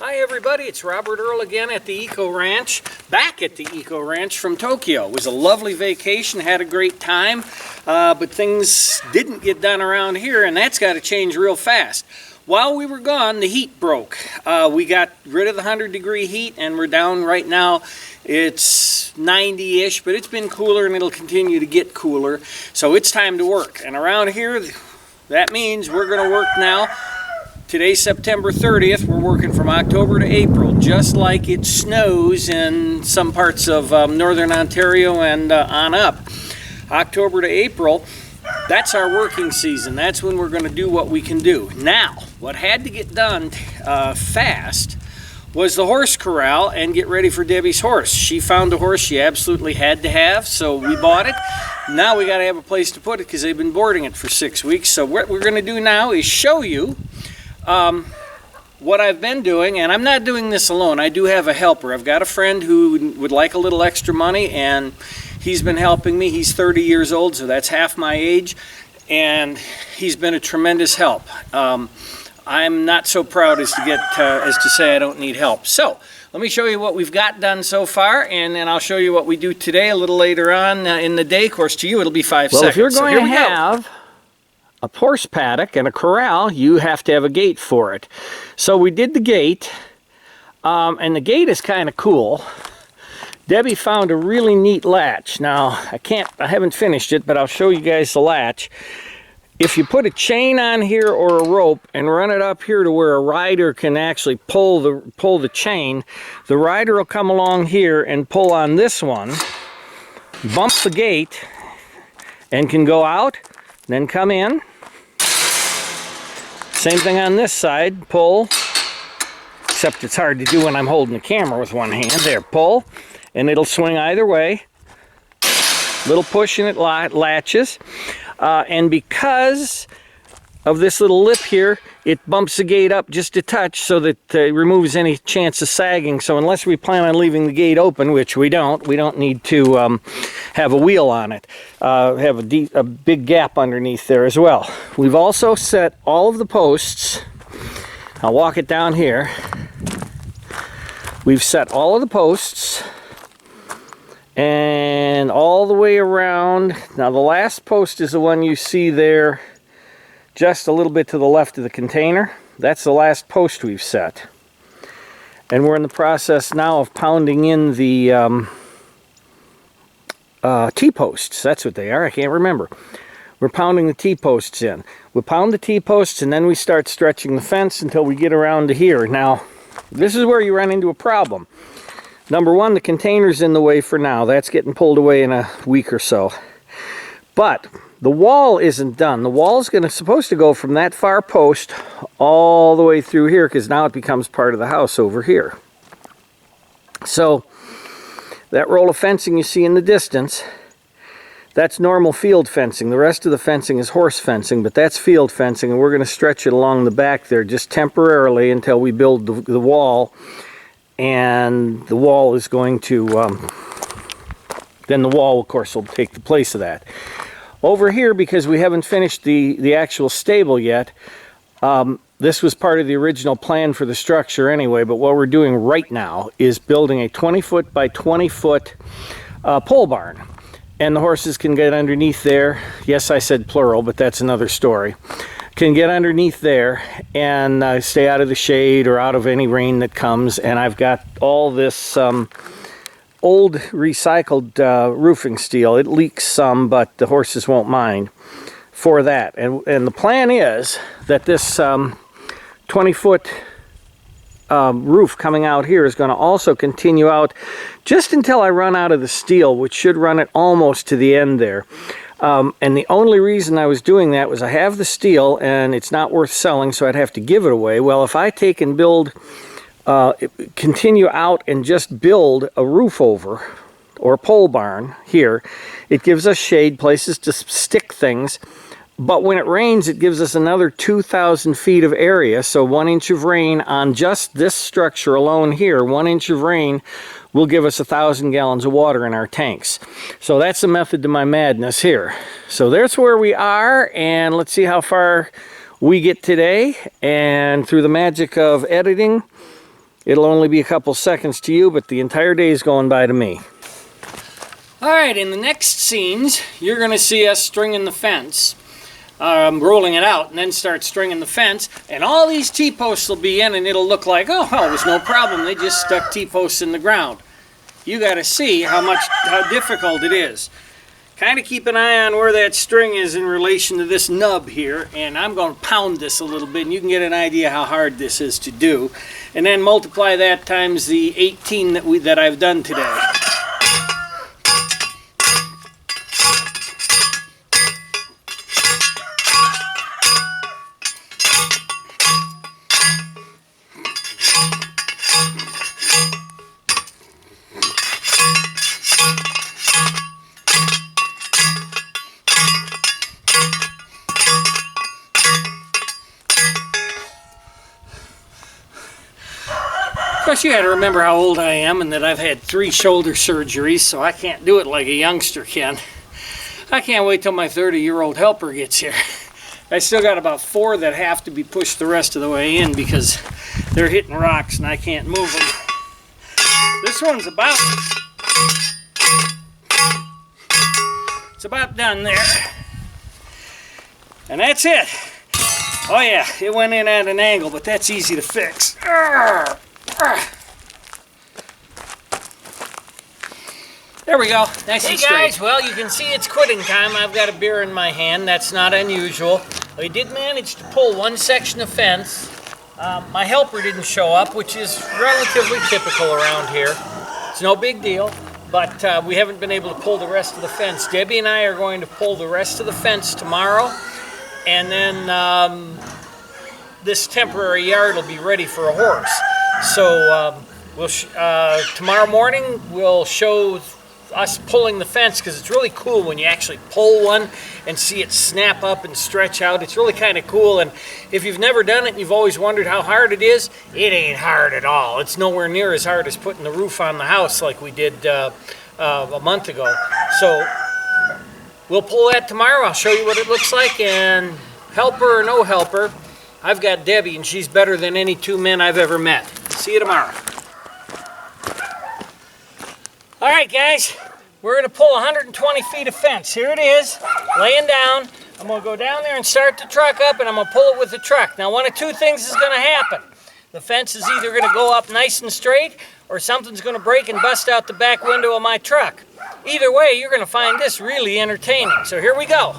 Hi everybody, it's Robert Earl again at the Eco Ranch, back at the Eco Ranch from Tokyo. It was a lovely vacation, had a great time, but things didn't get done around here, and that's got to change real fast. While we were gone, the heat broke. We got rid of the 100-degree heat, and we're down right now. It's 90-ish, but it's been cooler, and it'll continue to get cooler, so it's time to work. And around here, that means we're going to work now. Today's September 30th. We're working from October to April, just like it snows in some parts of northern Ontario and on up. October to April, that's our working season. That's when we're going to do what we can do. Now, what had to get done fast was the horse corral and get ready for Debbie's horse. She found a horse she absolutely had to have, so we bought it. Now we got to have a place to put it because they've been boarding it for 6 weeks. So what we're going to do now is show you what I've been doing, and I'm not doing this alone. I do have a helper. I've got a friend who would like a little extra money, and he's been helping me. He's 30 years old, so that's half my age, and he's been a tremendous help. I'm not so proud as to say I don't need help. So let me show you what we've got done so far, and then I'll show you what we do today a little later on in the day. Of course, to you it'll be 5 seconds. Well, if you're going to have a horse paddock and a corral, you have to have a gate for it. So we did the gate, and the gate is kind of cool. Debbie found a really neat latch. Now, I haven't finished it, but I'll show you guys the latch. If you put a chain on here or a rope and run it up here to where a rider can actually pull the chain, the rider will come along here and pull on this one, bump the gate, and can go out, then come in. Same thing on this side, pull, except it's hard to do when I'm holding the camera with one hand. There, pull, and it'll swing either way. Little push and it latches. And because of this little lip here, it bumps the gate up just a touch so that it removes any chance of sagging. So unless we plan on leaving the gate open, which we don't need to have a wheel on it. Have a big gap underneath there as well. We've also set all of the posts. I'll walk it down here. We've set all of the posts and all the way around. Now the last post is the one you see there just a little bit to the left of the container. That's the last post we've set. And we're in the process now of pounding in the T-posts. That's what they are. I can't remember. We're pounding the T-posts in. We pound the T-posts and then we start stretching the fence until we get around to here. Now, this is where you run into a problem. Number one, the container's in the way for now. That's getting pulled away in a week or so. But the wall isn't done. The wall's supposed to go from that far post all the way through here, because now it becomes part of the house over here. So that roll of fencing you see in the distance, that's normal field fencing. The rest of the fencing is horse fencing, but that's field fencing, and we're going to stretch it along the back there just temporarily until we build the wall. And the wall is going to, then the wall, of course, will take the place of that. Over here, because we haven't finished the actual stable yet, this was part of the original plan for the structure anyway, but what we're doing right now is building a 20-foot by 20-foot pole barn. And the horses can get underneath there. Yes, I said plural, but that's another story. Can get underneath there and stay out of the shade or out of any rain that comes. And I've got all this old recycled roofing steel. It leaks some, but the horses won't mind for that. And the plan is that this 20-foot roof coming out here is going to also continue out just until I run out of the steel, which should run it almost to the end there. And the only reason I was doing that was I have the steel and it's not worth selling, so I'd have to give it away. Well, if I take and continue out and just build a roof over or a pole barn here, it gives us shade, places to stick things. But when it rains, it gives us another 2,000 feet of area. So 1 inch of rain on just this structure alone here, 1 inch of rain will give us 1,000 gallons of water in our tanks. So that's the method to my madness here. So there's where we are, and let's see how far we get today. And through the magic of editing, It'll only be a couple seconds to you, but the entire day is going by to me. All right, in the next scenes, you're going to see us stringing the fence, rolling it out, and then start stringing the fence. And all these T-posts will be in, and it'll look like, oh, well, it was no problem. They just stuck T-posts in the ground. You got to see how difficult it is. Kind of keep an eye on where that string is in relation to this nub here, and I'm going to pound this a little bit, and you can get an idea how hard this is to do. And then multiply that times the 18 that I've done today. Of course, you got to remember how old I am and that I've had 3 shoulder surgeries, so I can't do it like a youngster can. I can't wait till my 30-year-old helper gets here. I still got about 4 that have to be pushed the rest of the way in because they're hitting rocks and I can't move them. This one's it's about done there. And that's it. Oh yeah, it went in at an angle, but that's easy to fix. There we go. Nice and straight. Hey guys, well, you can see it's quitting time. I've got a beer in my hand. That's not unusual. We did manage to pull one section of fence. My helper didn't show up, which is relatively typical around here. It's no big deal, but we haven't been able to pull the rest of the fence. Debbie and I are going to pull the rest of the fence tomorrow, and then this temporary yard will be ready for a horse. So tomorrow morning we'll show us pulling the fence, because it's really cool when you actually pull one and see it snap up and stretch out. It's really kind of cool, and if you've never done it and you've always wondered how hard it is, it ain't hard at all. It's nowhere near as hard as putting the roof on the house like we did a month ago. So we'll pull that tomorrow. I'll show you what it looks like, and helper or no helper, I've got Debbie, and she's better than any 2 men I've ever met. See you tomorrow. All right, guys, we're going to pull 120 feet of fence. Here it is, laying down. I'm going to go down there and start the truck up, and I'm going to pull it with the truck. Now, one of 2 things is going to happen. The fence is either going to go up nice and straight, or something's going to break and bust out the back window of my truck. Either way, you're going to find this really entertaining. So here we go.